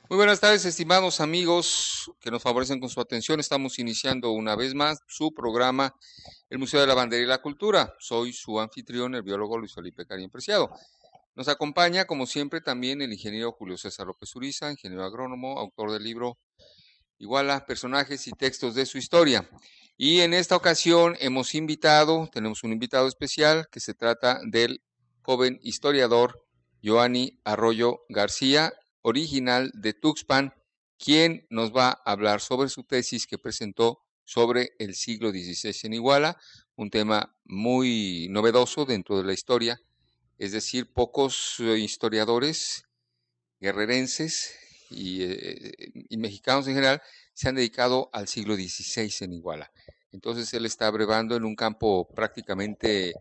Muy buenas tardes, estimados amigos que nos favorecen con su atención. Estamos iniciando una vez más su programa, el Museo de la Bandera y la Cultura. Soy su anfitrión, el biólogo Luis Felipe Carín Preciado. Nos acompaña, como siempre, también el ingeniero Julio César López Uriza, ingeniero agrónomo, autor del libro Iguala, personajes y textos de su historia. Y en esta ocasión tenemos un invitado especial que se trata del joven historiador Joanny Arroyo García, original de Tuxpan, quien nos va a hablar sobre su tesis que presentó sobre el siglo XVI en Iguala, un tema muy novedoso dentro de la historia, es decir, pocos historiadores guerrerenses y mexicanos en general se han dedicado al siglo XVI en Iguala. Entonces él está brevando en un campo prácticamente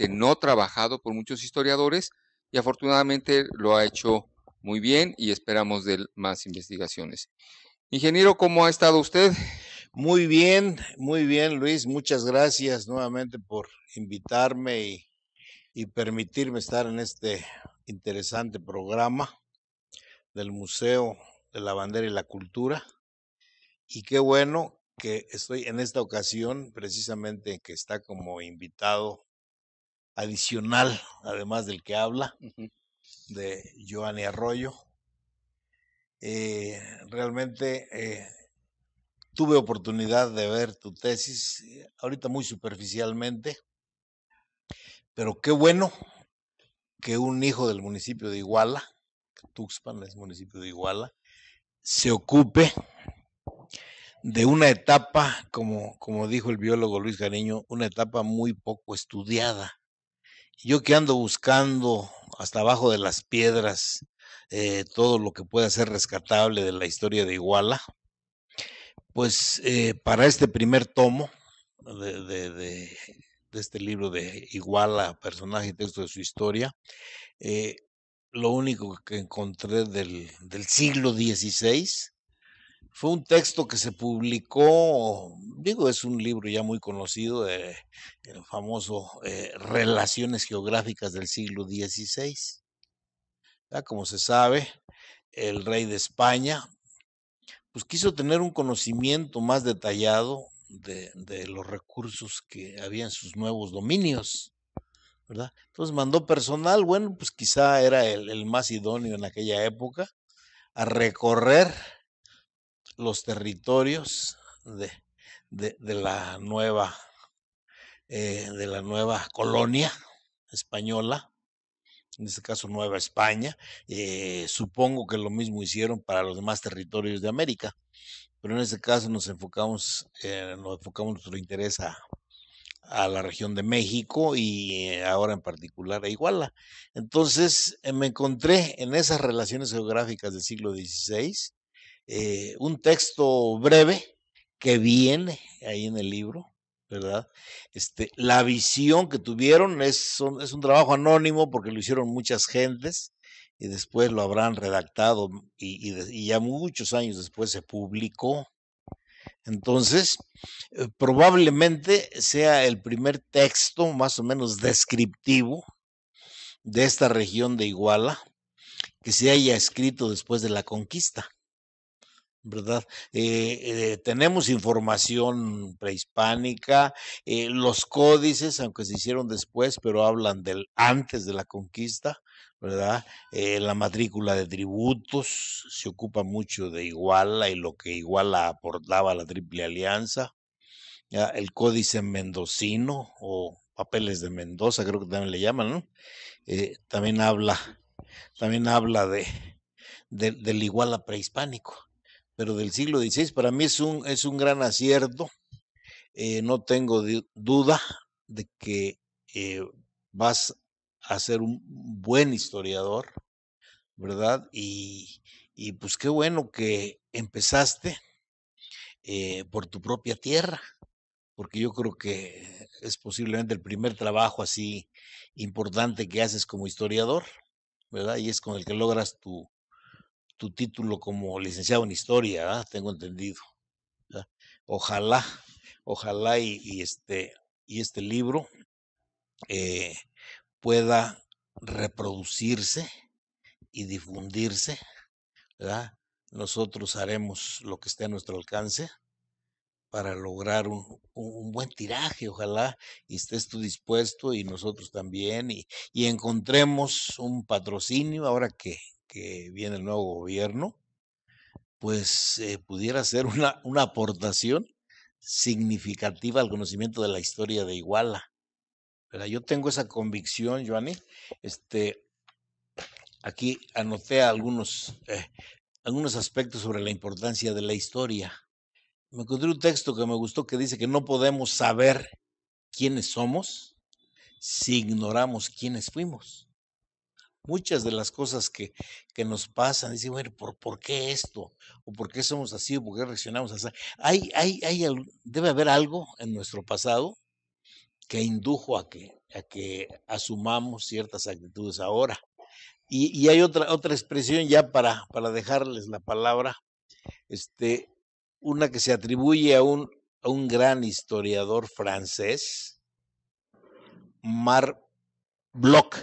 no trabajado por muchos historiadores y afortunadamente lo ha hecho muy bien y esperamos de él más investigaciones. Ingeniero, ¿cómo ha estado usted? Muy bien, Luis. Muchas gracias nuevamente por invitarme y permitirme estar en este interesante programa del Museo de la Bandera y la Cultura. Y qué bueno que estoy en esta ocasión, precisamente que está como invitado adicional, además del que habla, Uh -huh. de Joanny Arroyo. Realmente tuve oportunidad de ver tu tesis, ahorita muy superficialmente, pero qué bueno que un hijo del municipio de Iguala, Tuxpan es municipio de Iguala, se ocupe de una etapa, como dijo el biólogo Luis Gariño, una etapa muy poco estudiada. Yo que ando buscando hasta abajo de las piedras todo lo que pueda ser rescatable de la historia de Iguala, pues para este primer tomo de, de, de, de este libro de Iguala, personaje y texto de su historia, eh, lo único que encontré del siglo XVI fue un texto que se publicó, digo, es un libro ya muy conocido, el famoso Relaciones Geográficas del siglo XVI. Ya, como se sabe, el rey de España pues quiso tener un conocimiento más detallado de los recursos que había en sus nuevos dominios, ¿verdad? Entonces mandó personal, bueno, pues quizá era el más idóneo en aquella época, a recorrer los territorios de la nueva colonia española, en este caso Nueva España. Supongo que lo mismo hicieron para los demás territorios de América, pero en este caso nos enfocamos nuestro interés a la región de México y ahora en particular a Iguala. Entonces me encontré en esas relaciones geográficas del siglo XVI un texto breve que viene ahí en el libro, ¿verdad? La visión que tuvieron es un trabajo anónimo porque lo hicieron muchas gentes y después lo habrán redactado y ya muchos años después se publicó. Entonces, probablemente sea el primer texto más o menos descriptivo de esta región de Iguala que se haya escrito después de la conquista. ¿Verdad? Tenemos información prehispánica, los códices, aunque se hicieron después, pero hablan del antes de la conquista, ¿verdad? La matrícula de tributos se ocupa mucho de Iguala y lo que Iguala aportaba a la Triple Alianza. ¿Ya? El códice mendocino o papeles de Mendoza, creo que también le llaman, ¿no? Eh, también habla, también habla del Iguala prehispánico, pero del siglo XVI para mí es un gran acierto. No tengo duda de que vas a ser un buen historiador, ¿verdad? Y pues qué bueno que empezaste por tu propia tierra, porque yo creo que es posiblemente el primer trabajo así importante que haces como historiador, ¿verdad? Y es con el que logras tu título como licenciado en historia, ¿verdad? Tengo entendido. ¿Verdad? Ojalá, ojalá y este libro eh, pueda reproducirse y difundirse ¿verdad? Nosotros haremos lo que esté a nuestro alcance para lograr un buen tiraje, ojalá, y estés tú dispuesto y nosotros también, y encontremos un patrocinio ahora que viene el nuevo gobierno, pues pudiera ser una aportación significativa al conocimiento de la historia de Iguala. ¿Verdad? Yo tengo esa convicción, Joanny. Aquí anoté algunos aspectos sobre la importancia de la historia. Me encontré un texto que me gustó que dice que no podemos saber quiénes somos si ignoramos quiénes fuimos. Muchas de las cosas que nos pasan, dicen, bueno, ¿por qué esto? ¿O por qué somos así? ¿O por qué reaccionamos así? Debe haber algo en nuestro pasado que indujo a que asumamos ciertas actitudes ahora. Y hay otra expresión ya para dejarles la palabra, una que se atribuye a un gran historiador francés, Marc Bloch,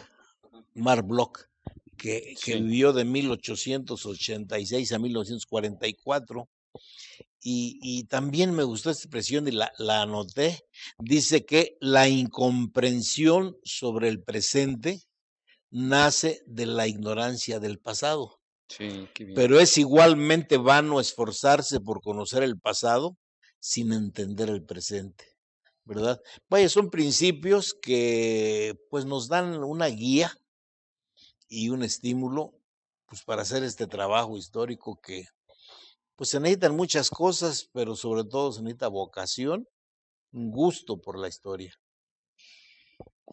que vivió de 1886 a 1944. Y también me gustó esta expresión y la anoté. Dice que la incomprensión sobre el presente nace de la ignorancia del pasado. Sí, qué bien. Pero es igualmente vano esforzarse por conocer el pasado sin entender el presente, ¿verdad? Vaya, son principios que pues nos dan una guía y un estímulo pues para hacer este trabajo histórico que pues se necesitan muchas cosas, pero sobre todo se necesita vocación, un gusto por la historia.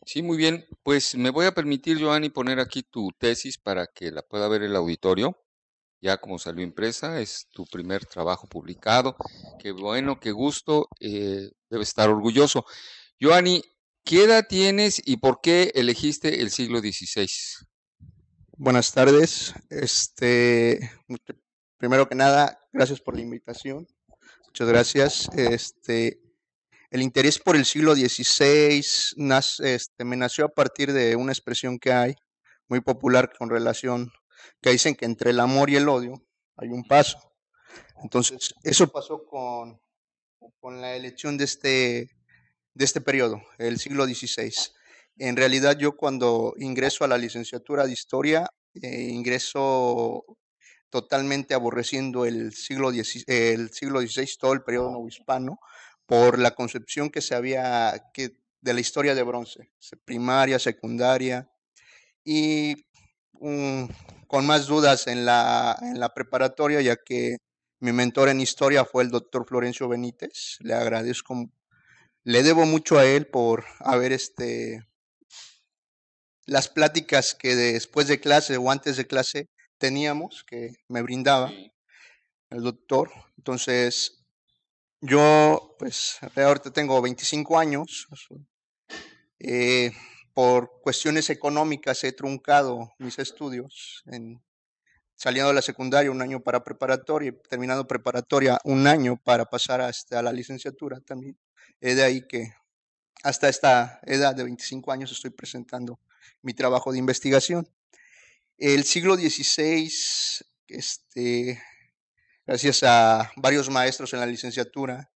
Sí, muy bien. Pues me voy a permitir, Joanny, poner aquí tu tesis para que la pueda ver el auditorio. Ya como salió impresa, es tu primer trabajo publicado. Qué bueno, qué gusto. Debes estar orgulloso. Joanny, ¿qué edad tienes y por qué elegiste el siglo XVI? Buenas tardes. Primero que nada, gracias por la invitación. Muchas gracias. El interés por el siglo XVI me nació a partir de una expresión que hay muy popular con relación, que dicen que entre el amor y el odio hay un paso. Entonces, eso pasó con la elección de este periodo, el siglo XVI. En realidad, yo cuando ingreso a la licenciatura de Historia, ingreso totalmente aborreciendo el siglo XVI, todo el periodo novohispano, por la concepción que se había de la historia de bronce, primaria, secundaria, y con más dudas en la preparatoria, ya que mi mentor en historia fue el doctor Florencio Benítez. Le debo mucho a él por haber las pláticas que después de clase o antes de clase teníamos, que me brindaba el doctor. Entonces, yo, pues, ahorita tengo 25 años. Por cuestiones económicas he truncado mis estudios, saliendo de la secundaria un año para preparatoria y terminando preparatoria un año para pasar a la licenciatura también. Es de ahí que hasta esta edad de 25 años estoy presentando mi trabajo de investigación. El siglo XVI, gracias a varios maestros en la licenciatura,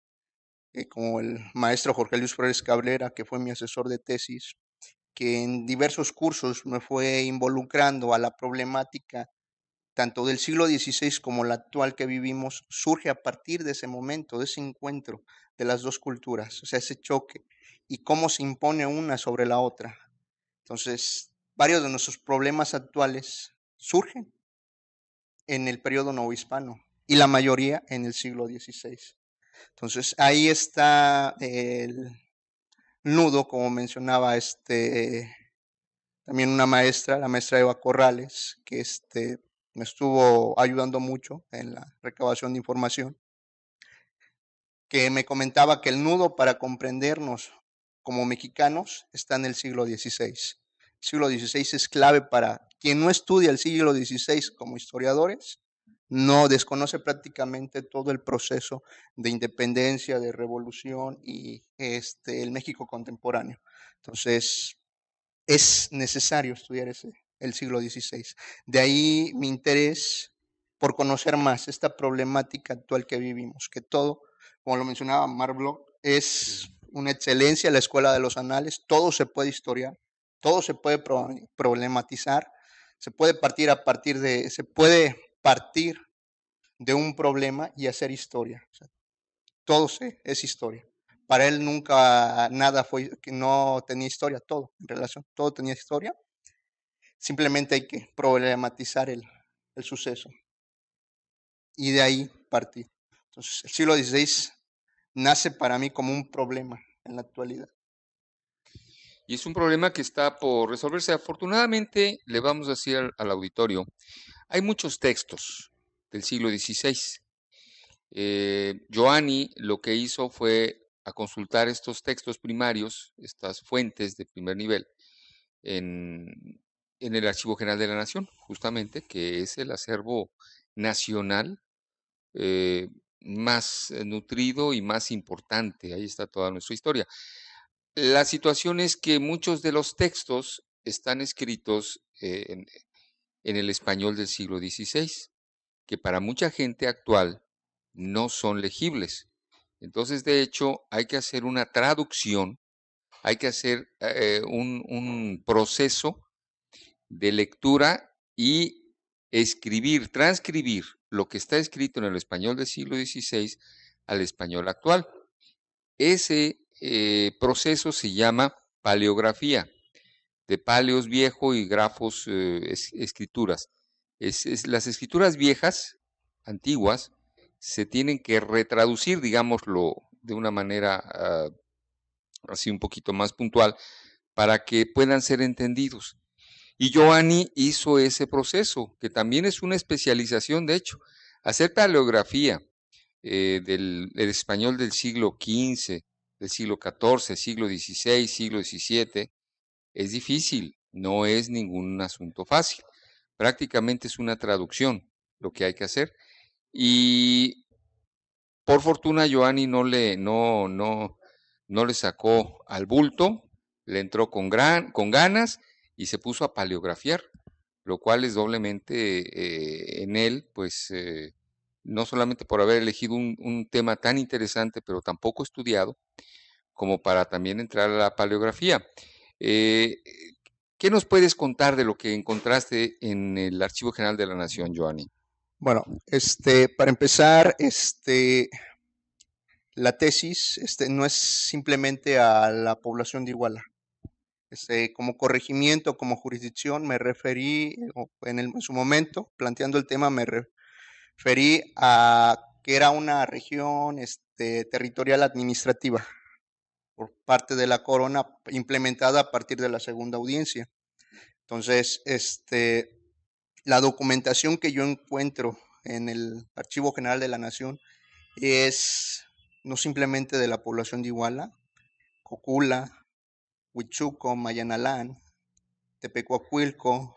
como el maestro Jorge Luis Flores Cabrera, que fue mi asesor de tesis, que en diversos cursos me fue involucrando a la problemática tanto del siglo XVI como la actual que vivimos, surge a partir de ese momento, de ese encuentro de las dos culturas, o sea, ese choque, y cómo se impone una sobre la otra. Entonces, varios de nuestros problemas actuales surgen en el periodo novohispano y la mayoría en el siglo XVI. Entonces, ahí está el nudo, como mencionaba también una maestra, la maestra Eva Corrales, que me estuvo ayudando mucho en la recabación de información, que me comentaba que el nudo para comprendernos como mexicanos está en el siglo XVI. El siglo XVI es clave para quien no estudia el siglo XVI como historiadores, no desconoce prácticamente todo el proceso de independencia, de revolución y el México contemporáneo. Entonces, es necesario estudiar el siglo XVI. De ahí mi interés por conocer más esta problemática actual que vivimos, que todo, como lo mencionaba Mark, es una excelencia la escuela de los anales, todo se puede historiar, todo se puede problematizar, se puede partir de un problema y hacer historia. O sea, todo es historia. Para él nunca nada fue que no tenía historia, todo en relación, todo tenía historia. Simplemente hay que problematizar el suceso y de ahí partir. Entonces, el siglo XVI nace para mí como un problema en la actualidad. Y es un problema que está por resolverse. Afortunadamente, le vamos a decir al auditorio, hay muchos textos del siglo XVI. Giovanni lo que hizo fue a consultar estos textos primarios, estas fuentes de primer nivel, en el Archivo General de la Nación, justamente, que es el acervo nacional más nutrido y más importante. Ahí está toda nuestra historia. La situación es que muchos de los textos están escritos en el español del siglo XVI, que para mucha gente actual no son legibles. Entonces, de hecho, hay que hacer una traducción, hay que hacer un proceso de lectura y escribir, transcribir lo que está escrito en el español del siglo XVI al español actual. Ese proceso se llama paleografía, de paleos viejo y grafos escrituras. Las escrituras viejas, antiguas, se tienen que retraducir, digámoslo de una manera así un poquito más puntual, para que puedan ser entendidos. Y Giovanni hizo ese proceso, que también es una especialización, de hecho. Hacer paleografía del español del siglo XV, del siglo XIV, siglo XVI, siglo XVII, es difícil, no es ningún asunto fácil. Prácticamente es una traducción lo que hay que hacer. Y por fortuna Giovanni no le sacó al bulto, le entró con ganas y se puso a paleografiar, lo cual es doblemente en él, pues no solamente por haber elegido un tema tan interesante, pero tan poco estudiado, como para también entrar a la paleografía. ¿Qué nos puedes contar de lo que encontraste en el Archivo General de la Nación, Giovanni? Bueno, para empezar, la tesis no es simplemente a la población de Iguala. Como corregimiento, como jurisdicción, me referí, en su momento, planteando el tema, me referí a que era una región territorial administrativa por parte de la corona implementada a partir de la segunda audiencia. Entonces, la documentación que yo encuentro en el Archivo General de la Nación es no simplemente de la población de Iguala, Cocula, Huichuco, Mayanalán, Tepecuacuilco,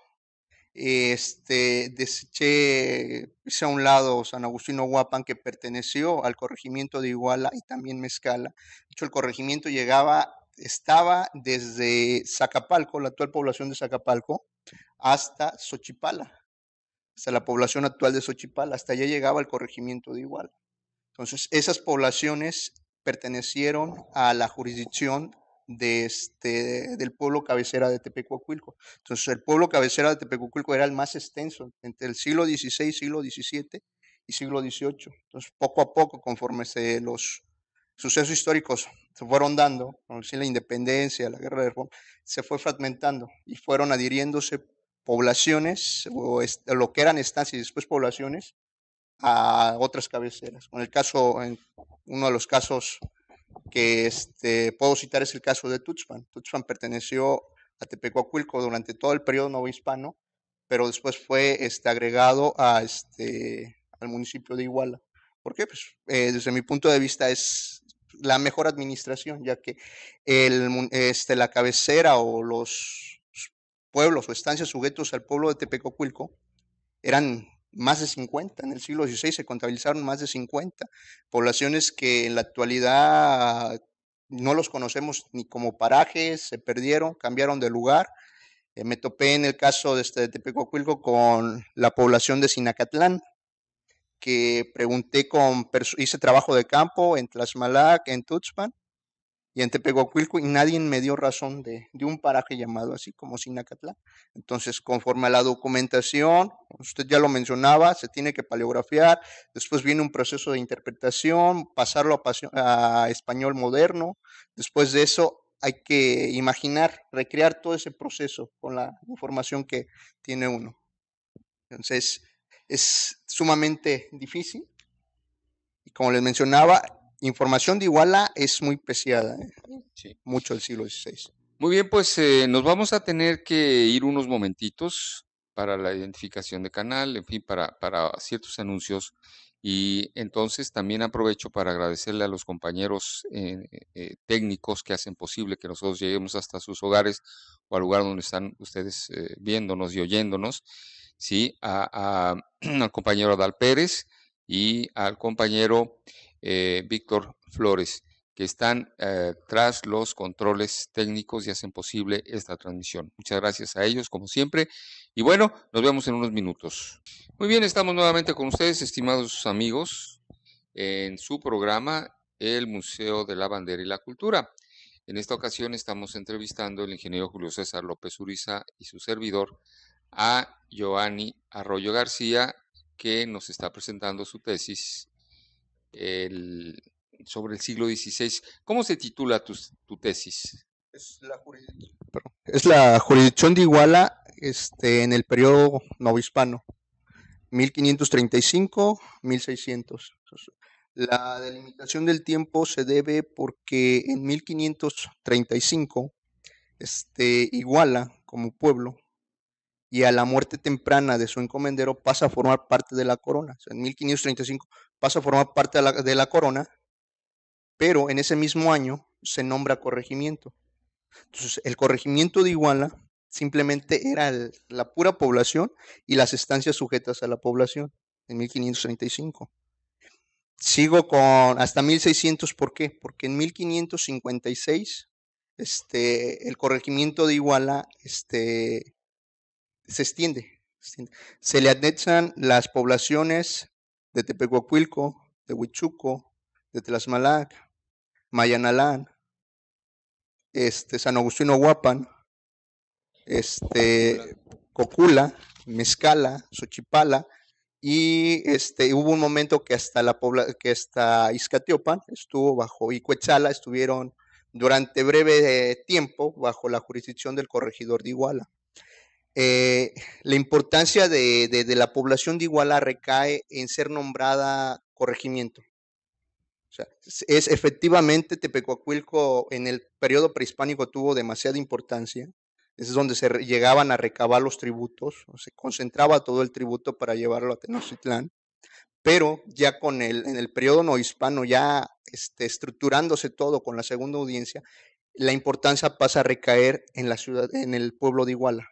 deseché, hice a un lado San Agustín Huapan, que perteneció al corregimiento de Iguala, y también Mezcala. De hecho, el corregimiento estaba desde Zacapalco, la actual población de Zacapalco, hasta Xochipala, hasta la población actual de Xochipala, hasta allá llegaba el corregimiento de Iguala. Entonces, esas poblaciones pertenecieron a la jurisdicción del pueblo cabecera de Tepecuacuilco. Entonces, el pueblo cabecera de Tepecuacuilco era el más extenso entre el siglo XVI, siglo XVII y siglo XVIII. Entonces, poco a poco, conforme los sucesos históricos se fueron dando, como la independencia, la guerra de reforma, se fue fragmentando y fueron adhiriéndose poblaciones, o lo que eran estancias y después poblaciones, a otras cabeceras. Uno de los casos que puedo citar es el caso de Tuxpan. Tuxpan perteneció a Tepecuacuilco durante todo el periodo novohispano, pero después fue agregado al municipio de Iguala. ¿Por qué? Pues, desde mi punto de vista es la mejor administración, ya que la cabecera o los pueblos o estancias sujetos al pueblo de Tepecuacuilco eran más de 50, en el siglo XVI se contabilizaron más de 50 poblaciones que en la actualidad no los conocemos ni como parajes, se perdieron, cambiaron de lugar. Me topé en el caso de Tepecuacuilco con la población de Sinacatlán, que pregunté hice trabajo de campo en Tlaxmalac, en Tuxpan y en Tepehuacuilco, y nadie me dio razón de un paraje llamado así como Sinacatlán. Entonces, conforme a la documentación, usted ya lo mencionaba, se tiene que paleografiar, después viene un proceso de interpretación, pasarlo a español moderno, después de eso hay que imaginar, recrear todo ese proceso con la información que tiene uno. Entonces, es sumamente difícil y como les mencionaba, información de Iguala es muy preciada, Sí. mucho del siglo XVI. Muy bien, pues nos vamos a tener que ir unos momentitos para la identificación de canal, en fin, para ciertos anuncios. Y entonces también aprovecho para agradecerle a los compañeros técnicos que hacen posible que nosotros lleguemos hasta sus hogares o al lugar donde están ustedes viéndonos y oyéndonos, ¿sí? Al compañero Adal Pérez y al compañero Víctor Flores, que están tras los controles técnicos y hacen posible esta transmisión. Muchas gracias a ellos, como siempre. Y bueno, nos vemos en unos minutos. Muy bien, estamos nuevamente con ustedes, estimados amigos, en su programa El Museo de la Bandera y la Cultura. En esta ocasión estamos entrevistando al ingeniero Julio César López Uriza y su servidor a Joanny Arroyo García, que nos está presentando su tesis sobre el siglo XVI. ¿Cómo se titula tu tesis? Es la jurisdicción de Iguala en el periodo novohispano, 1535-1600. La delimitación del tiempo se debe porque en 1535 Iguala como pueblo y a la muerte temprana de su encomendero pasa a formar parte de la corona. O sea, en 1535 pasa a formar parte de la corona, pero en ese mismo año se nombra corregimiento. Entonces, el corregimiento de Iguala simplemente era la pura población y las estancias sujetas a la población en 1535. Sigo con hasta 1600, ¿por qué? Porque en 1556 el corregimiento de Iguala se extiende. Se le anexan las poblaciones de Tepehuacuilco, de Huichuco, de Tlaxmalac, Mayanalán, San Agustín Huapan, Cocula, Mezcala, Xochipala, y hubo un momento que hasta Izcatiopan estuvo bajo, y Cuetzala estuvieron durante breve tiempo bajo la jurisdicción del corregidor de Iguala. La importancia de la población de Iguala recae en ser nombrada corregimiento. O sea, es efectivamente Tepehuacuilco en el periodo prehispánico tuvo demasiada importancia. Es donde se llegaban a recabar los tributos, o se concentraba todo el tributo para llevarlo a Tenochtitlán. Pero ya en el periodo novohispano, ya estructurándose todo con la segunda audiencia, la importancia pasa a recaer en la ciudad, en el pueblo de Iguala.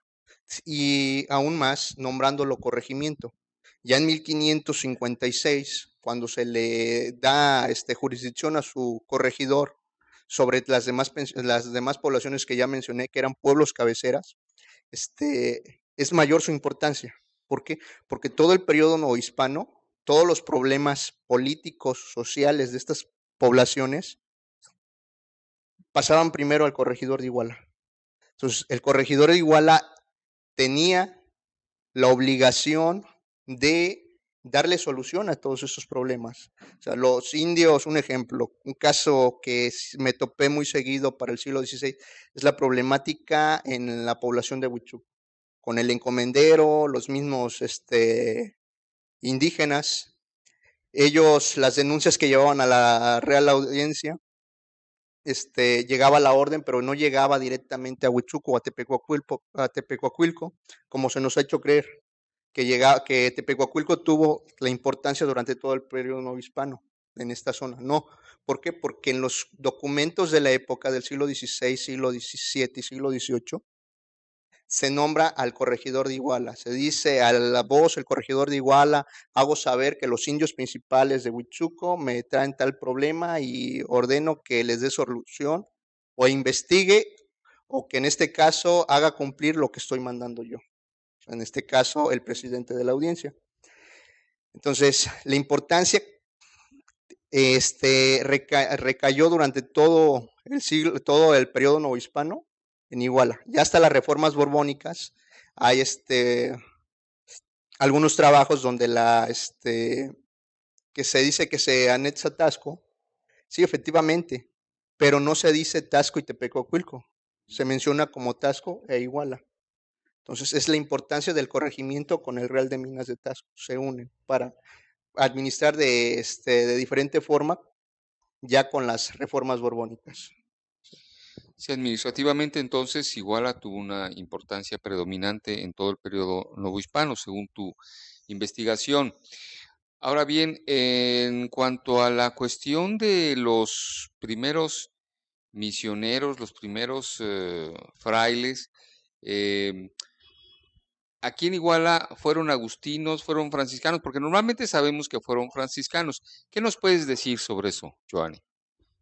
Y aún más, nombrándolo corregimiento. Ya en 1556, cuando se le da jurisdicción a su corregidor sobre las demás poblaciones que ya mencioné, que eran pueblos cabeceras, es mayor su importancia. ¿Por qué? Porque todo el periodo novohispano, todos los problemas políticos, sociales de estas poblaciones, pasaban primero al corregidor de Iguala. Entonces, el corregidor de Iguala tenía la obligación de darle solución a todos esos problemas. O sea, los indios, un ejemplo, un caso que me topé muy seguido para el siglo XVI, es la problemática en la población de Huichuco, con el encomendero, los mismos indígenas. Ellos, las denuncias que llevaban a la Real Audiencia, llegaba la orden, pero no llegaba directamente a Huichuco o a Tepehuacuilco, como se nos ha hecho creer, que Tepehuacuilco tuvo la importancia durante todo el periodo novohispano en esta zona. No, ¿por qué? Porque en los documentos de la época del siglo XVI, siglo XVII y siglo XVIII, se nombra al corregidor de Iguala. Se dice a la voz, el corregidor de Iguala, hago saber que los indios principales de Huichuco me traen tal problema y ordeno que les dé solución o investigue o que en este caso haga cumplir lo que estoy mandando yo. En este caso, el presidente de la audiencia. Entonces, la importancia recayó durante todo el siglo, todo el periodo novohispano en Iguala. Ya hasta las reformas borbónicas hay algunos trabajos donde que se dice que se anexa Tasco. Sí, efectivamente, pero no se dice Tasco y Tepecuacuilco, se menciona como Tasco e Iguala. Entonces es la importancia del corregimiento con el Real de Minas de Tasco, se unen para administrar de diferente forma ya con las reformas borbónicas. Sí, administrativamente entonces Iguala tuvo una importancia predominante en todo el periodo novohispano, según tu investigación. Ahora bien, en cuanto a la cuestión de los primeros misioneros, los primeros frailes, em, aquí en Iguala fueron agustinos, fueron franciscanos, porque normalmente sabemos que fueron franciscanos. ¿Qué nos puedes decir sobre eso, Joanny?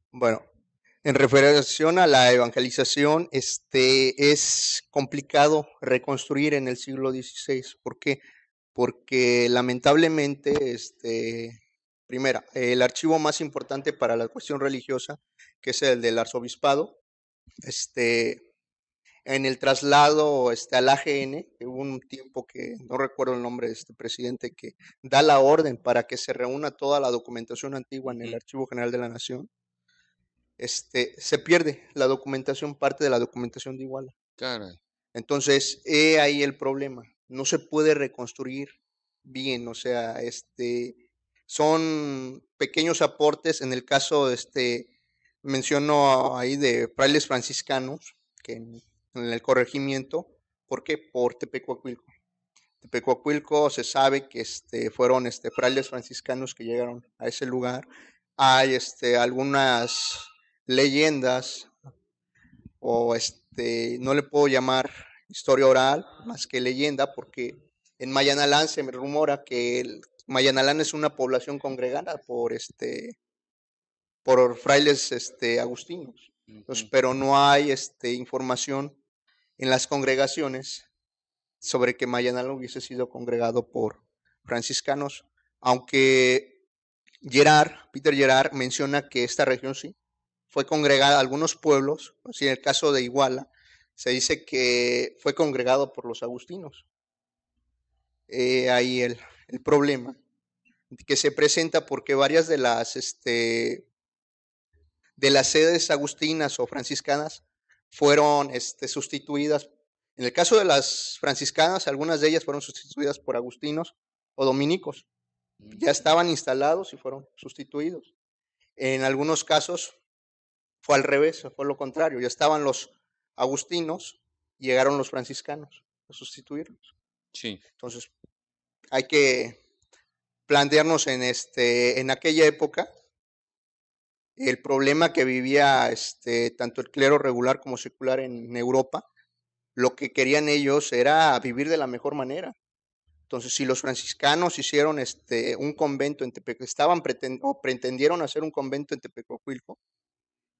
Bueno, en referencia a la evangelización, es complicado reconstruir en el siglo XVI. ¿Por qué? Porque lamentablemente, primera, el archivo más importante para la cuestión religiosa, que es el del arzobispado, en el traslado al AGN, que hubo un tiempo que no recuerdo el nombre de este presidente que da la orden para que se reúna toda la documentación antigua en el Archivo General de la Nación. Se pierde la documentación, parte de la documentación de Iguala. Caray. Entonces, ahí el problema. No se puede reconstruir bien, o sea, son pequeños aportes. En el caso, menciono ahí de frailes franciscanos, que en el corregimiento, ¿por qué? Por Tepecuacuilco. Tepecuacuilco se sabe que fueron frailes franciscanos que llegaron a ese lugar. Hay algunas leyendas o no le puedo llamar historia oral más que leyenda, porque en Mayanalán se me rumora que Mayanalán es una población congregada por frailes agustinos. Entonces, pero no hay información en las congregaciones sobre que Mayanalán hubiese sido congregado por franciscanos, aunque Peter Gerard menciona que esta región sí fue congregada, algunos pueblos, así en el caso de Iguala, se dice que fue congregado por los agustinos. Ahí el problema que se presenta porque varias de las sedes agustinas o franciscanas fueron sustituidas. En el caso de las franciscanas, algunas de ellas fueron sustituidas por agustinos o dominicos. Ya estaban instalados y fueron sustituidos. En algunos casos fue al revés, fue lo contrario. Ya estaban los agustinos, llegaron los franciscanos a sustituirlos. Sí. Entonces, hay que plantearnos en aquella época el problema que vivía tanto el clero regular como secular en Europa. Lo que querían ellos era vivir de la mejor manera. Entonces, si los franciscanos hicieron un convento en Tepecuacuilco, pretendieron hacer un convento en Tepecuacuilco,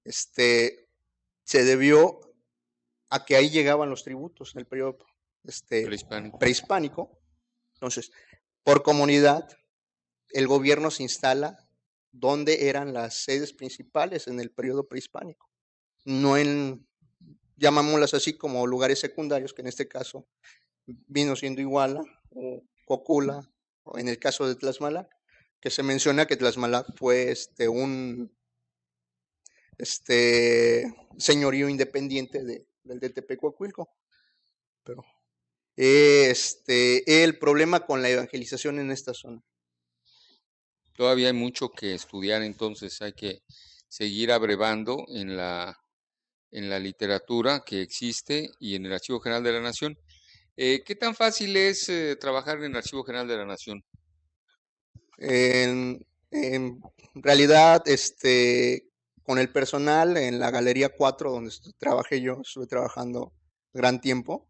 se debió a que ahí llegaban los tributos en el periodo prehispánico. Entonces, por comunidad, el gobierno se instala donde eran las sedes principales en el periodo prehispánico, no en, llamámoslas así, como lugares secundarios, que en este caso vino siendo Iguala o Cocula, o en el caso de Tlaxmalac, que se menciona que Tlaxmalac fue un señorío independiente del de Tepecuacuilco. Pero el problema con la evangelización en esta zona. Todavía hay mucho que estudiar, entonces hay que seguir abrevando en la literatura que existe y en el Archivo General de la Nación. ¿Qué tan fácil es trabajar en el Archivo General de la Nación? En realidad, con el personal en la Galería 4, donde trabajé yo, estuve trabajando gran tiempo,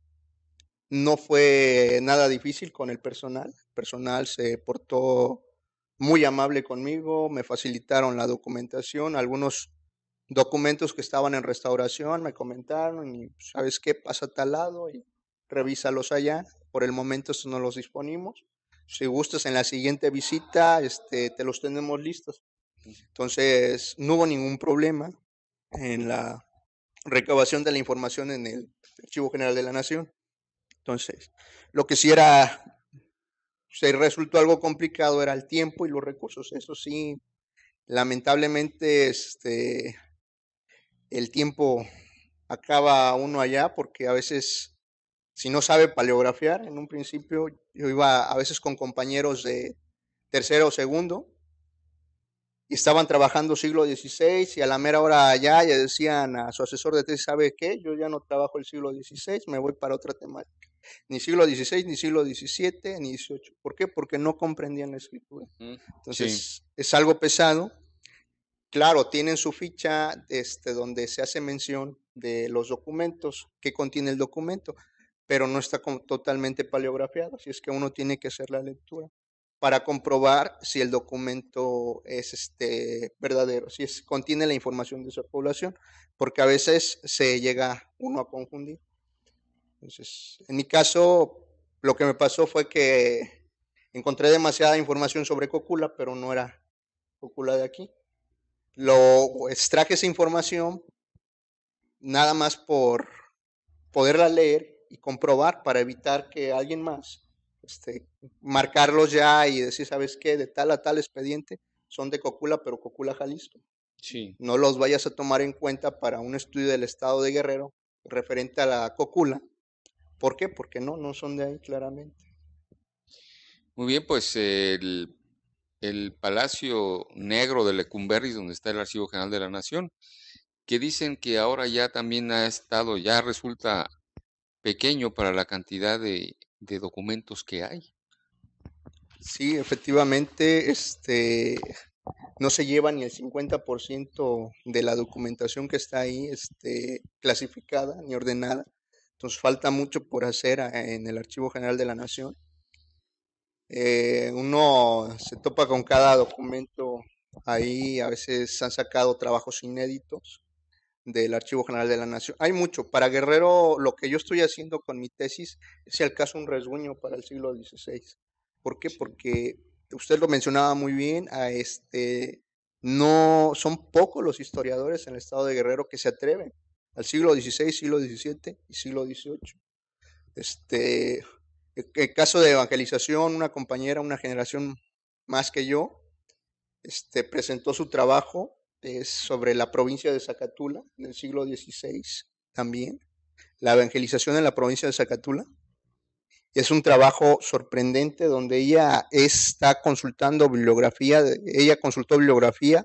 no fue nada difícil con el personal. El personal se portó muy amable conmigo, me facilitaron la documentación, algunos documentos que estaban en restauración, me comentaron y ¿sabes qué? Pasa a tal lado y revísalos allá. Por el momento estos no los disponimos. Si gustas en la siguiente visita, te los tenemos listos. Entonces, no hubo ningún problema en la recabación de la información en el Archivo General de la Nación. Entonces, lo que sí se resultó algo complicado era el tiempo y los recursos. Eso sí, lamentablemente, el tiempo acaba uno allá porque a veces, si no sabe paleografiar, en un principio yo iba a veces con compañeros de tercero o segundo y estaban trabajando siglo XVI y a la mera hora allá ya decían a su asesor de tesis, ¿sabe qué? Yo ya no trabajo el siglo XVI, me voy para otra temática. Ni siglo XVI, ni siglo XVII, ni XVIII. ¿Por qué? Porque no comprendían la escritura. Entonces, es algo pesado. Claro, tienen su ficha donde se hace mención de los documentos, qué contiene el documento, pero no está totalmente paleografiado, así es que uno tiene que hacer la lectura para comprobar si el documento es verdadero, si contiene la información de esa población, porque a veces se llega uno a confundir. Entonces, en mi caso, lo que me pasó fue que encontré demasiada información sobre Cocula, pero no era Cocula de aquí. Lo extraje esa información nada más por poderla leer y comprobar para evitar que alguien más marcarlos ya y decir, ¿sabes qué? De tal a tal expediente son de Cocula, pero Cocula, Jalisco. Sí. No los vayas a tomar en cuenta para un estudio del estado de Guerrero referente a la Cocula. ¿Por qué? Porque no son de ahí claramente. Muy bien, pues el Palacio Negro de Lecumberris, donde está el Archivo General de la Nación, que dicen que ahora ya también ya resulta pequeño para la cantidad de documentos que hay. Sí, efectivamente, no se lleva ni el 50% de la documentación que está ahí clasificada ni ordenada. Entonces falta mucho por hacer en el Archivo General de la Nación. Uno se topa con cada documento ahí, a veces han sacado trabajos inéditos del Archivo General de la Nación. Hay mucho. Para Guerrero, lo que yo estoy haciendo con mi tesis es si al caso un rasguño para el siglo XVI. ¿Por qué? Porque usted lo mencionaba muy bien, no son pocos los historiadores en el estado de Guerrero que se atreven al siglo XVI, siglo XVII y siglo XVIII. El caso de evangelización, una compañera, una generación más que yo, presentó su trabajo sobre la provincia de Zacatula del siglo XVI también, la evangelización en la provincia de Zacatula. Es un trabajo sorprendente donde ella está consultando bibliografía, ella consultó bibliografía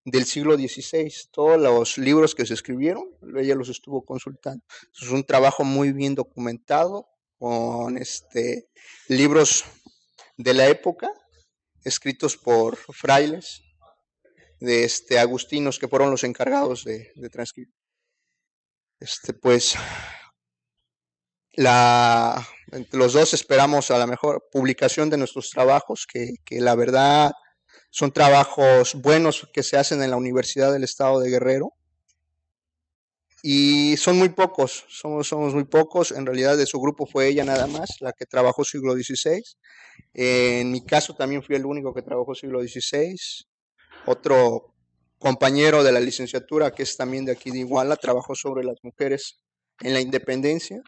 del siglo XVI, todos los libros que se escribieron, ella los estuvo consultando. Es un trabajo muy bien documentado, con libros de la época, escritos por frailes, de agustinos que fueron los encargados de transcribir. Pues entre los dos esperamos a la mejor publicación de nuestros trabajos, que la verdad son trabajos buenos que se hacen en la Universidad del Estado de Guerrero. Y son muy pocos, somos muy pocos. En realidad de su grupo fue ella nada más, la que trabajó siglo XVI. En mi caso también fui el único que trabajó siglo XVI. Otro compañero de la licenciatura, que es también de aquí de Iguala, trabajó sobre las mujeres en la independencia.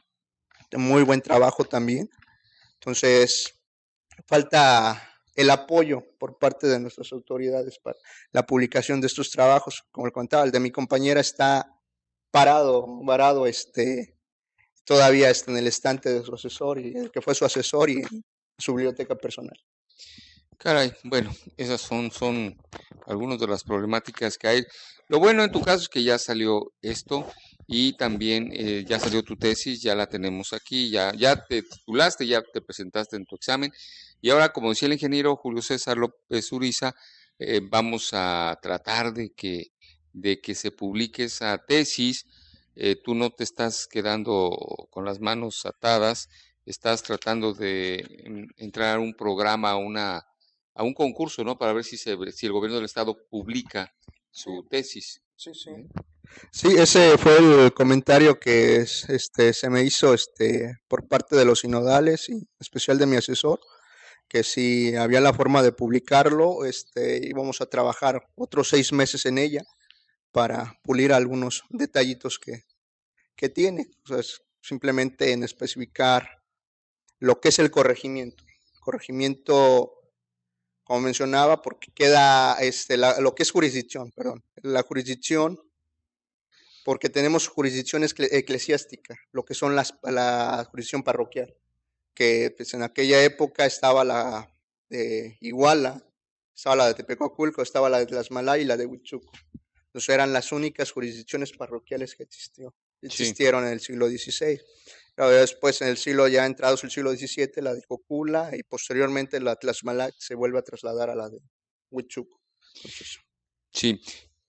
Muy buen trabajo también. Entonces, falta el apoyo por parte de nuestras autoridades para la publicación de estos trabajos. Como le contaba, el de mi compañera está varado, todavía está en el estante de su asesor, y el que fue su asesor, y en su biblioteca personal. Caray, bueno, esas son algunas de las problemáticas que hay. Lo bueno en tu caso es que ya salió esto y también ya salió tu tesis, ya la tenemos aquí, ya te titulaste, ya te presentaste en tu examen. Y ahora, como decía el ingeniero Julio César López Uriza, vamos a tratar de que se publique esa tesis. Tú no te estás quedando con las manos atadas, estás tratando de entrar a un programa, a un concurso, ¿no? Para ver si el gobierno del estado publica su tesis. Sí. Sí, ese fue el comentario que se me hizo por parte de los sinodales y en especial de mi asesor. que si había la forma de publicarlo, íbamos a trabajar otros 6 meses en ella para pulir algunos detallitos que tiene. O sea, es simplemente en especificar lo que es el corregimiento. Corregimiento, como mencionaba, porque queda lo que es jurisdicción, perdón. La jurisdicción, porque tenemos jurisdicción eclesiástica, lo que son la jurisdicción parroquial, que pues, en aquella época estaba la de Iguala, estaba la de Tepecuaculco, estaba la de Tlaxmalá y la de Huitzuco. Entonces eran las únicas jurisdicciones parroquiales que existieron en el siglo XVI. Pero después, en el siglo ya entrados el siglo XVII, la de Cocula y posteriormente la Tlaxmalá se vuelve a trasladar a la de Huitzuco. Entonces, Sí.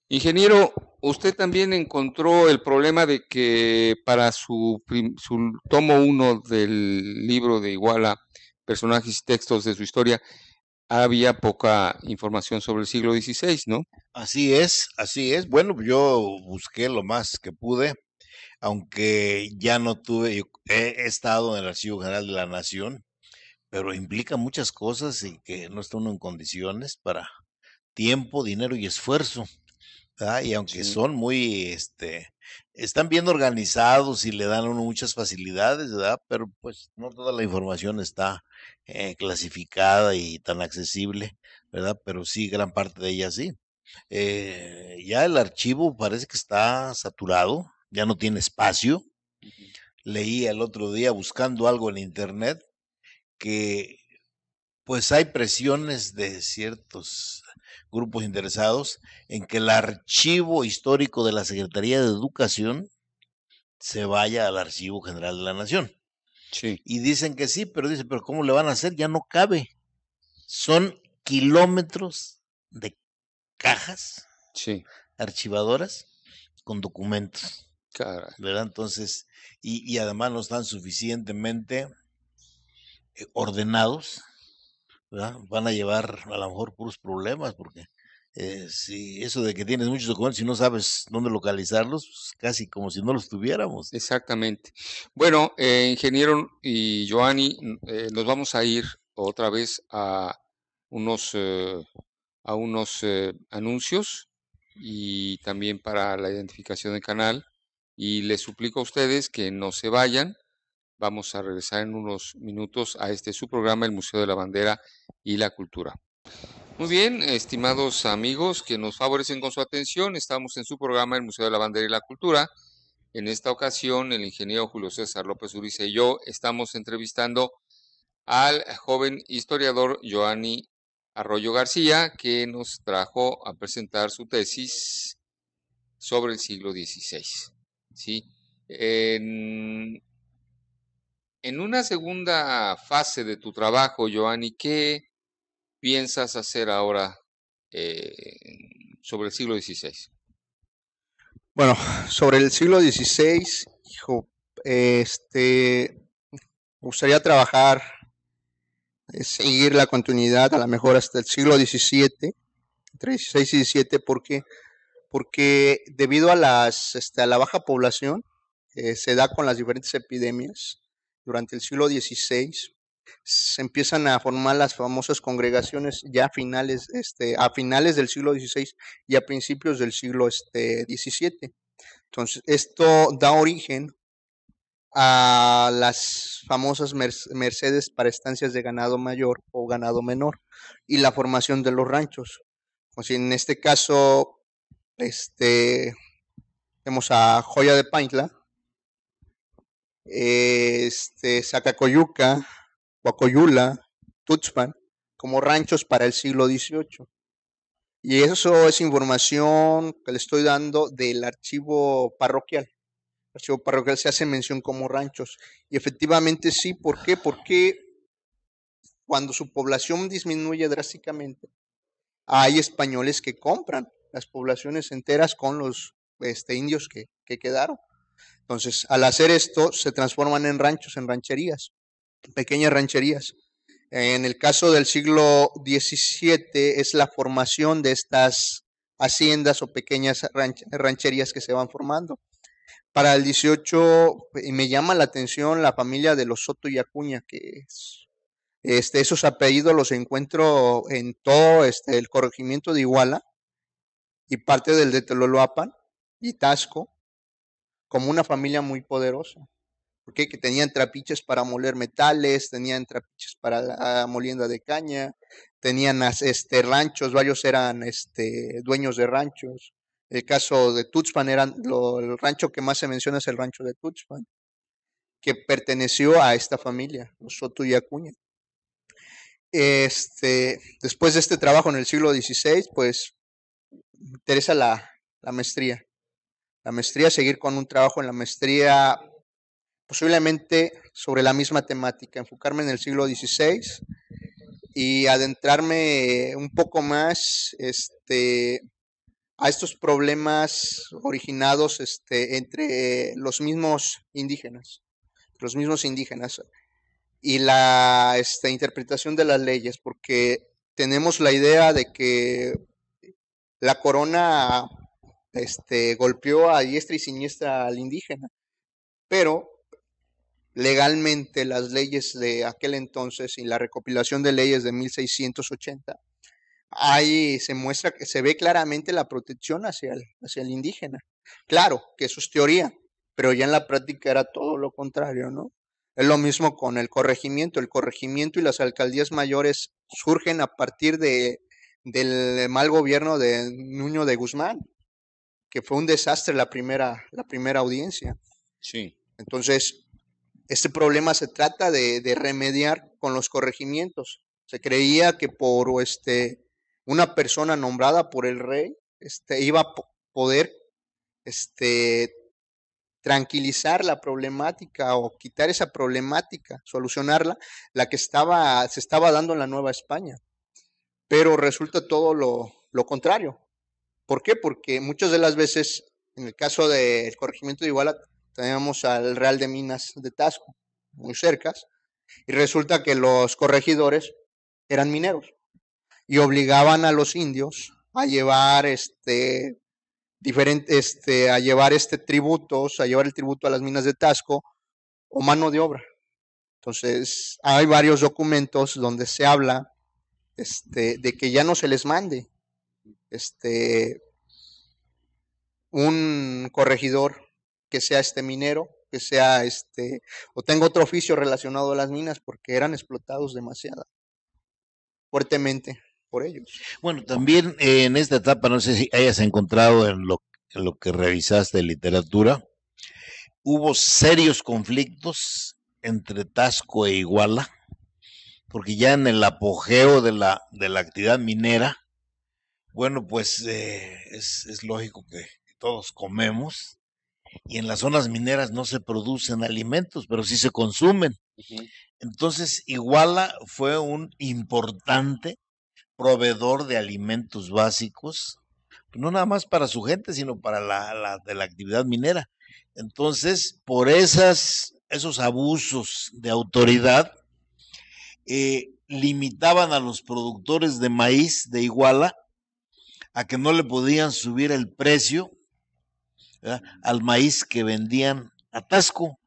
Ingeniero, usted también encontró el problema de que para su tomo 1 del libro de Iguala, personajes y textos de su historia, había poca información sobre el siglo XVI, ¿no? Así es, así es. Bueno, yo busqué lo más que pude, aunque ya no tuve, he estado en el Archivo General de la Nación, pero implica muchas cosas y que no está uno en condiciones para tiempo, dinero y esfuerzo, ¿verdad? Y aunque Sí. son muy, están bien organizados y le dan a uno muchas facilidades, ¿verdad? Pero pues no toda la información está clasificada y tan accesible, ¿verdad? Pero sí, gran parte de ella sí. Ya el archivo parece que está saturado, ya no tiene espacio. Leí el otro día buscando algo en internet que pues hay presiones de ciertos grupos interesados en que el archivo histórico de la Secretaría de Educación se vaya al Archivo General de la Nación. Sí. Y dicen que sí, pero dicen, pero ¿cómo le van a hacer? Ya no cabe. Son kilómetros de cajas Sí. archivadoras con documentos, Caray. ¿verdad? Entonces, y además no están suficientemente ordenados, ¿verdad? Van a llevar a lo mejor puros problemas, porque si eso de que tienes muchos documentos y no sabes dónde localizarlos, pues casi como si no los tuviéramos. Exactamente. Bueno, ingeniero y Joanny, nos vamos a ir otra vez a unos, anuncios y también para la identificación del canal. Y les suplico a ustedes que no se vayan. Vamos a regresar en unos minutos a su programa, el Museo de la Bandera y la Cultura. Muy bien, estimados amigos que nos favorecen con su atención, estamos en su programa, el Museo de la Bandera y la Cultura. En esta ocasión, el ingeniero Julio César López Uriza y yo estamos entrevistando al joven historiador Joanny Arroyo García, que nos trajo a presentar su tesis sobre el siglo XVI. ¿Sí? En una segunda fase de tu trabajo, Joanny, ¿qué piensas hacer ahora sobre el siglo XVI? bueno, sobre el siglo XVI, hijo, me gustaría trabajar, seguir la continuidad, a lo mejor hasta el siglo XVII, entre XVI y XVII, porque debido a a la baja población que se da con las diferentes epidemias durante el siglo XVI, se empiezan a formar las famosas congregaciones ya a finales del siglo XVI y a principios del siglo XVII. Entonces, esto da origen a las famosas mercedes para estancias de ganado mayor o ganado menor y la formación de los ranchos. Pues en este caso, tenemos a Joya de Paintla, Zacacoyuca, Huacoyula, Tuxpan, como ranchos para el siglo XVIII. Y eso es información que le estoy dando del archivo parroquial. El archivo parroquial se hace mención como ranchos. Y efectivamente sí, ¿por qué? Porque cuando su población disminuye drásticamente, hay españoles que compran las poblaciones enteras con los indios que quedaron. Entonces, al hacer esto, se transforman en ranchos, en rancherías, pequeñas rancherías. En el caso del siglo XVII es la formación de estas haciendas o pequeñas rancherías que se van formando. Para el 18 me llama la atención la familia de los Soto y Acuña, que Esos apellidos los encuentro en todo el corregimiento de Iguala y parte del de Teloloapan y Tasco, como una familia muy poderosa. Porque que tenían trapiches para moler metales, tenían trapiches para la molienda de caña, tenían ranchos, varios eran dueños de ranchos. El caso de Tuxpan, el rancho que más se menciona es el rancho de Tuxpan, que perteneció a esta familia, los Soto y Acuña. Después de este trabajo en el siglo XVI, pues me interesa la maestría. La maestría, seguir con un trabajo en la maestría, posiblemente sobre la misma temática, enfocarme en el siglo XVI y adentrarme un poco más a estos problemas originados entre los mismos indígenas y la interpretación de las leyes, porque tenemos la idea de que la corona golpeó a diestra y siniestra al indígena, pero legalmente las leyes de aquel entonces y la recopilación de leyes de 1680, ahí se muestra que se ve claramente la protección hacia el indígena. Claro que eso es teoría, pero ya en la práctica era todo lo contrario, ¿no? Es lo mismo con el corregimiento. El corregimiento y las alcaldías mayores surgen a partir del mal gobierno de Nuño de Guzmán, que fue un desastre la primera audiencia. Sí. Entonces, este problema se trata de remediar con los corregimientos. Se creía que por una persona nombrada por el rey iba a poder tranquilizar la problemática o quitar esa problemática, solucionarla, la que se estaba dando en la Nueva España. Pero resulta todo lo contrario. ¿Por qué? Porque muchas de las veces, en el caso del corregimiento de Iguala, teníamos al Real de Minas de Tasco, muy cercas, y resulta que los corregidores eran mineros y obligaban a los indios a llevar a llevar tributos, a llevar el tributo a las minas de Tasco o mano de obra. Entonces, hay varios documentos donde se habla de que ya no se les mande un corregidor que sea minero, que sea o tenga otro oficio relacionado a las minas, porque eran explotados demasiado fuertemente por ellos. Bueno, también en esta etapa, no sé si hayas encontrado en lo que revisaste de literatura, hubo serios conflictos entre Tasco e Iguala, porque ya en el apogeo de la actividad minera, bueno, pues es lógico que todos comemos, y en las zonas mineras no se producen alimentos, pero sí se consumen. Uh-huh. Entonces, Iguala fue un importante proveedor de alimentos básicos, no nada más para su gente, sino para de la actividad minera. Entonces, por esos abusos de autoridad, limitaban a los productores de maíz de Iguala a que no le podían subir el precio, ¿verdad?, al maíz que vendían a Tasco.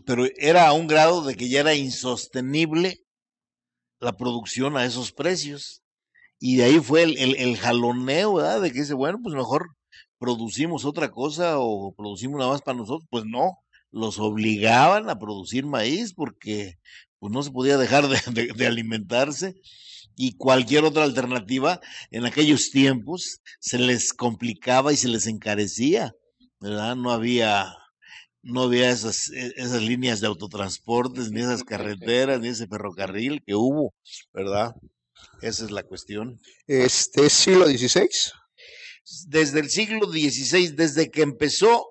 Pero era a un grado de que ya era insostenible la producción a esos precios. Y de ahí fue el jaloneo, ¿verdad?, de que dice, bueno, pues mejor producimos otra cosa o producimos nada más para nosotros. Pues no, los obligaban a producir maíz porque pues no se podía dejar de alimentarse, y cualquier otra alternativa en aquellos tiempos se les complicaba y se les encarecía, ¿verdad? No había esas líneas de autotransportes, ni esas carreteras, ni ese ferrocarril que hubo, ¿verdad? Esa es la cuestión. ¿Siglo XVI? Desde el siglo XVI, desde que empezó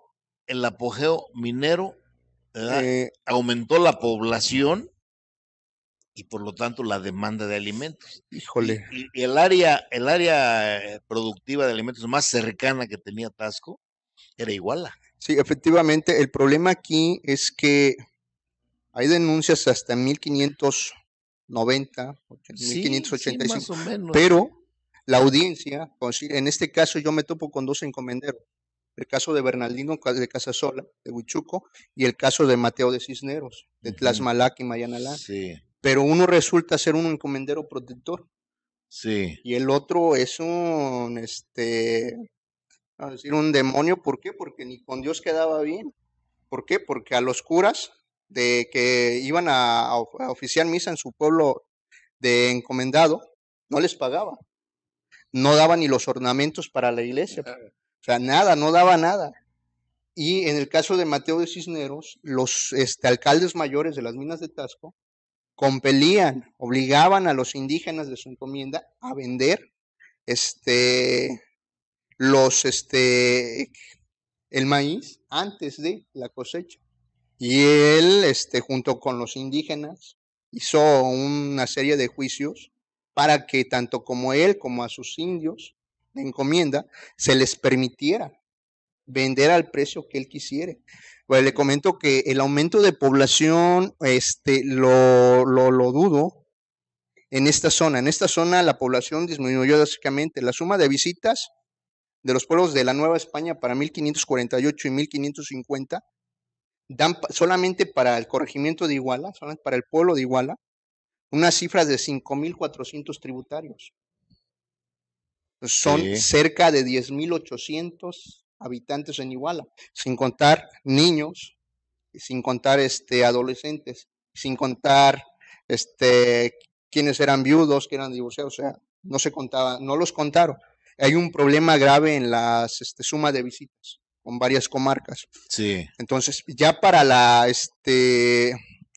el apogeo minero, ¿verdad?, aumentó la población y por lo tanto la demanda de alimentos. Híjole. Y el área productiva de alimentos más cercana que tenía Tasco era Iguala. Sí, efectivamente, el problema aquí es que hay denuncias hasta 1590, 1585, sí, más o menos. Pero la audiencia, en este caso yo me topo con dos encomenderos, el caso de Bernardino de Casasola, de Huichuco, y el caso de Mateo de Cisneros, de Tlaxmalac y Mayanalán. Sí. pero uno resulta ser un encomendero protector Sí, y el otro es a decir, un demonio. ¿Por qué? Porque ni con Dios quedaba bien. ¿Por qué? Porque a los curas de que iban a oficiar misa en su pueblo de encomendado, no les pagaba, no daba ni los ornamentos para la iglesia, o sea, nada, no daba nada. Y en el caso de Mateo de Cisneros, los alcaldes mayores de las minas de Tasco compelían, obligaban a los indígenas de su encomienda a vender los el maíz antes de la cosecha. Y él, junto con los indígenas, hizo una serie de juicios para que tanto como él como a sus indios de encomienda se les permitiera vender al precio que él quisiere. Pues le comento que el aumento de población, lo dudo en esta zona. En esta zona la población disminuyó drásticamente. La suma de visitas de los pueblos de la Nueva España para 1548 y 1550 dan solamente para el corregimiento de Iguala, solamente para el pueblo de Iguala, unas cifras de 5,400 tributarios. Son sí, cerca de 10,800 habitantes en Iguala, sin contar niños, sin contar adolescentes, sin contar quienes eran viudos, que eran divorciados, o sea, no se contaba, no los contaron. Hay un problema grave en las suma de visitas con varias comarcas. sí. Entonces, ya para las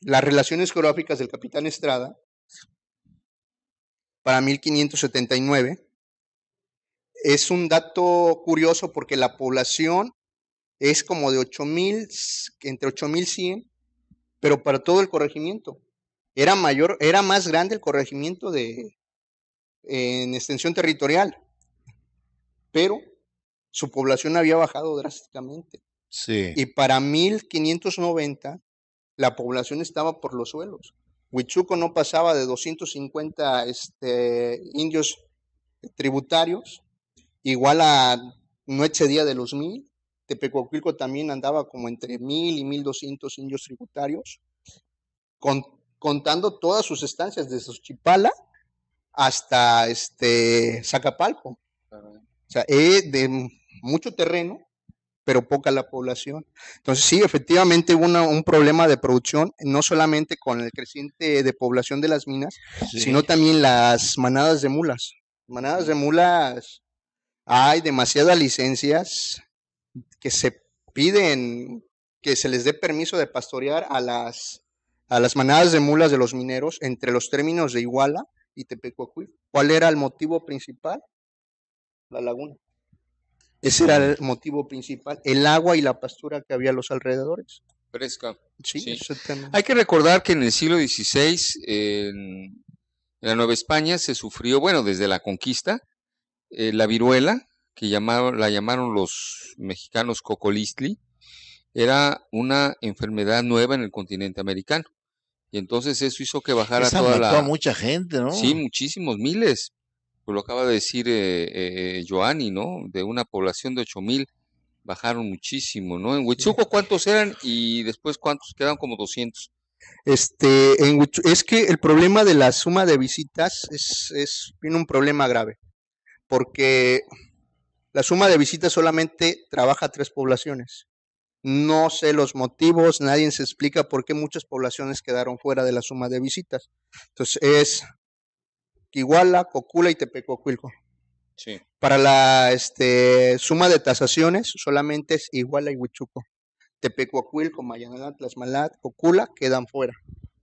relaciones geográficas del capitán Estrada, para 1579, es un dato curioso porque la población es como de 8,000, entre 8,100, pero para todo el corregimiento. Era más grande el corregimiento en extensión territorial, pero su población había bajado drásticamente. Sí. Y para 1590, la población estaba por los suelos. Huichuco no pasaba de 250 indios tributarios, Iguala no excedía de los 1,000. Tepecuacuilco también andaba como entre 1,000 y 1,200 indios tributarios, contando todas sus estancias, desde Xochipala hasta Zacapalco. O sea, de mucho terreno, pero poca la población. Entonces, sí, efectivamente hubo un problema de producción, no solamente con el creciente de población de las minas, Sí. sino también las manadas de mulas. Manadas de mulas, hay demasiadas licencias que se piden que se les dé permiso de pastorear a las manadas de mulas de los mineros entre los términos de Iguala y Tepecuacuilco. ¿Cuál era el motivo principal? La laguna. Ese era el motivo principal, el agua y la pastura que había a los alrededores. Fresca. Sí, Sí. exactamente. Hay que recordar que en el siglo XVI, en la Nueva España, se sufrió, bueno, desde la conquista, la viruela, que la llamaron los mexicanos cocolistli, era una enfermedad nueva en el continente americano. Y entonces eso hizo que bajara Esa toda mató a mucha gente, ¿no? Sí, muchísimos, miles. Pues lo acaba de decir Joanny, ¿no? De una población de 8,000, bajaron muchísimo, ¿no? En Huitzuco, ¿cuántos eran? Y después, ¿cuántos? Quedan como 200. Es que el problema de la suma de visitas tiene un problema grave, porque la suma de visitas solamente trabaja 3 poblaciones. No sé los motivos, nadie se explica por qué muchas poblaciones quedaron fuera de la suma de visitas. Entonces es Iguala, Cocula y Tepecuacuilco. Sí. Para la suma de tasaciones solamente es Iguala y Huichuco. Tepecuacuilco, Mayanalá, Tlaxmalat, Cocula quedan fuera.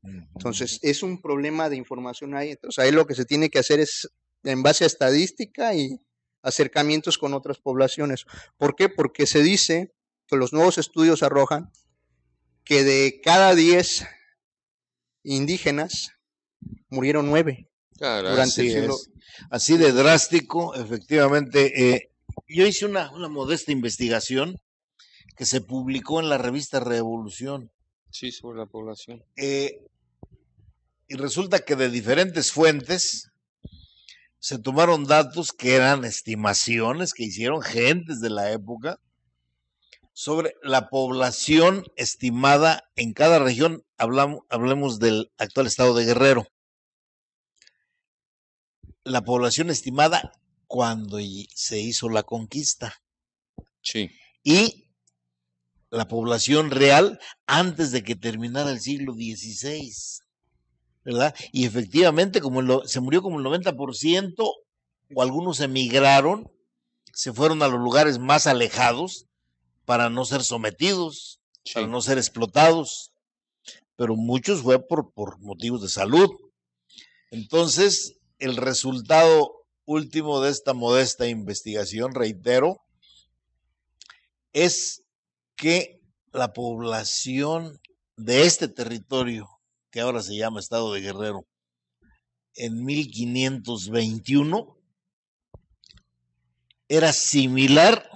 Entonces es un problema de información ahí. Entonces ahí lo que se tiene que hacer es en base a estadística y acercamientos con otras poblaciones. ¿Por qué? Porque se dice que los nuevos estudios arrojan que de cada 10 indígenas murieron 9 durante el siglo. Así de drástico, efectivamente. Yo hice una modesta investigación que se publicó en la revista Revolución. Sí, sobre la población. Y resulta que de diferentes fuentes se tomaron datos que eran estimaciones que hicieron gentes de la época sobre la población estimada en cada región. Hablemos del actual estado de Guerrero. La población estimada cuando se hizo la conquista. Sí. Y la población real antes de que terminara el siglo XVI, ¿verdad? Y efectivamente, se murió como el 90%, o algunos emigraron, se fueron a los lugares más alejados para no ser sometidos, Sí. para no ser explotados, pero muchos fue por motivos de salud. Entonces, el resultado último de esta modesta investigación, reitero, es que la población de este territorio, que ahora se llama Estado de Guerrero, en 1521, era similar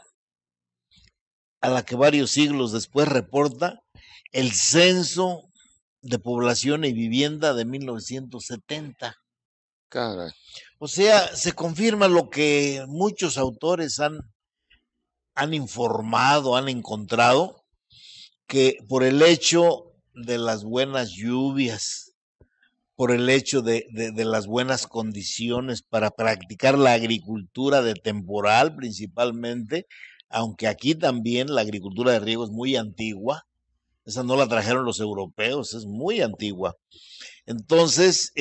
a la que varios siglos después reporta el censo de población y vivienda de 1970. Caray. O sea, se confirma lo que muchos autores han informado, han encontrado, que por el hecho de las buenas lluvias, por el hecho de las buenas condiciones para practicar la agricultura de temporal principalmente, aunque aquí también la agricultura de riego es muy antigua, esa no la trajeron los europeos, es muy antigua. Entonces,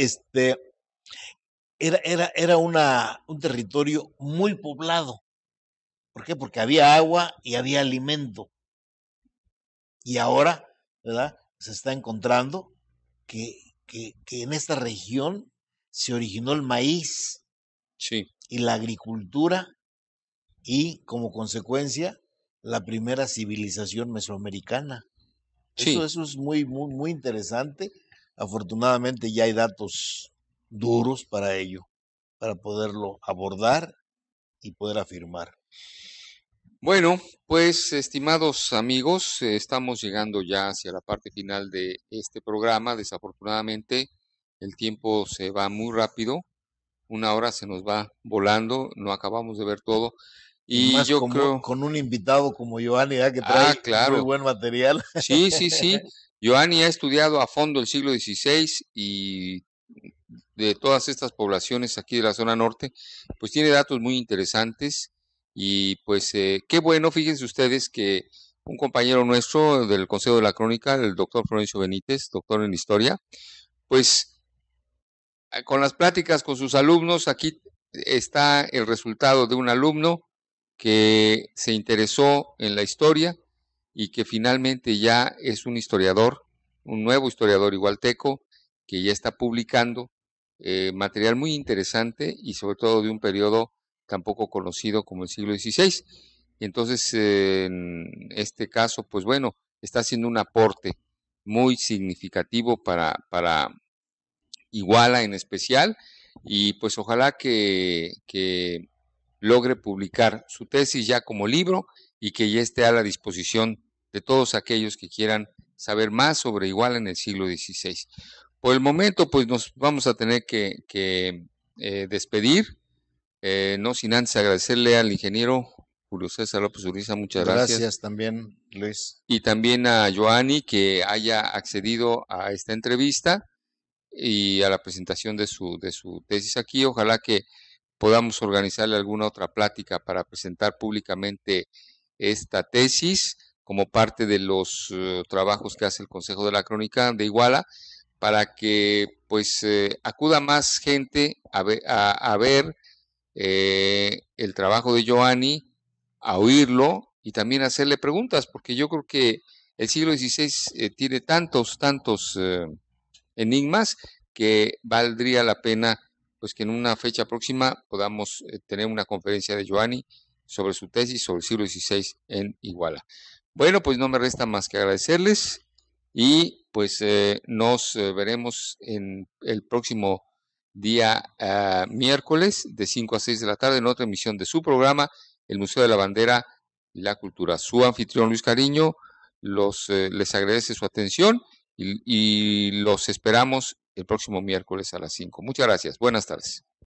era un territorio muy poblado. ¿Por qué? Porque había agua y había alimento. Y ahora, ¿verdad? Se está encontrando que en esta región se originó el maíz. Sí. Y la agricultura, y como consecuencia, la primera civilización mesoamericana. Sí. Eso es muy, muy, muy interesante. Afortunadamente ya hay datos duros para ello, para poderlo abordar y poder afirmar. Bueno, pues estimados amigos, estamos llegando ya hacia la parte final de este programa. Desafortunadamente, el tiempo se va muy rápido. Una hora se nos va volando, no acabamos de ver todo. Y más yo creo... con un invitado como Giovanni, que trae claro. muy buen material. Sí, sí, sí. Giovanni ha estudiado a fondo el siglo XVI y de todas estas poblaciones aquí de la zona norte, pues tiene datos muy interesantes y pues qué bueno, fíjense ustedes que un compañero nuestro del Consejo de la Crónica, el doctor Florencio Benítez, doctor en Historia, pues con las pláticas con sus alumnos, aquí está el resultado de un alumno que se interesó en la historia y que finalmente ya es un historiador, un nuevo historiador igualteco, que ya está publicando material muy interesante y sobre todo de un periodo tan poco conocido como el siglo XVI. Entonces, en este caso, pues bueno, está haciendo un aporte muy significativo para Iguala en especial, y pues ojalá que logre publicar su tesis ya como libro y que ya esté a la disposición de todos aquellos que quieran saber más sobre Iguala en el siglo XVI. Por el momento, pues nos vamos a tener que despedir, no sin antes agradecerle al ingeniero Julio César López Uriza, muchas gracias. Gracias también, Luis. Y también a Joanny, que haya accedido a esta entrevista y a la presentación de su tesis aquí. Ojalá que podamos organizarle alguna otra plática para presentar públicamente esta tesis como parte de los trabajos que hace el Consejo de la Crónica de Iguala, para que pues acuda más gente a ver el trabajo de Giovanni, a oírlo y también hacerle preguntas, porque yo creo que el siglo XVI tiene tantos enigmas que valdría la pena pues que en una fecha próxima podamos tener una conferencia de Giovanni sobre su tesis sobre el siglo XVI en Iguala. Bueno, pues no me resta más que agradecerles y pues nos veremos en el próximo día miércoles de 5 a 6 de la tarde en otra emisión de su programa, el Museo de la Bandera y la Cultura. Su anfitrión Luis Cariño les agradece su atención y los esperamos el próximo miércoles a las 5. Muchas gracias. Buenas tardes.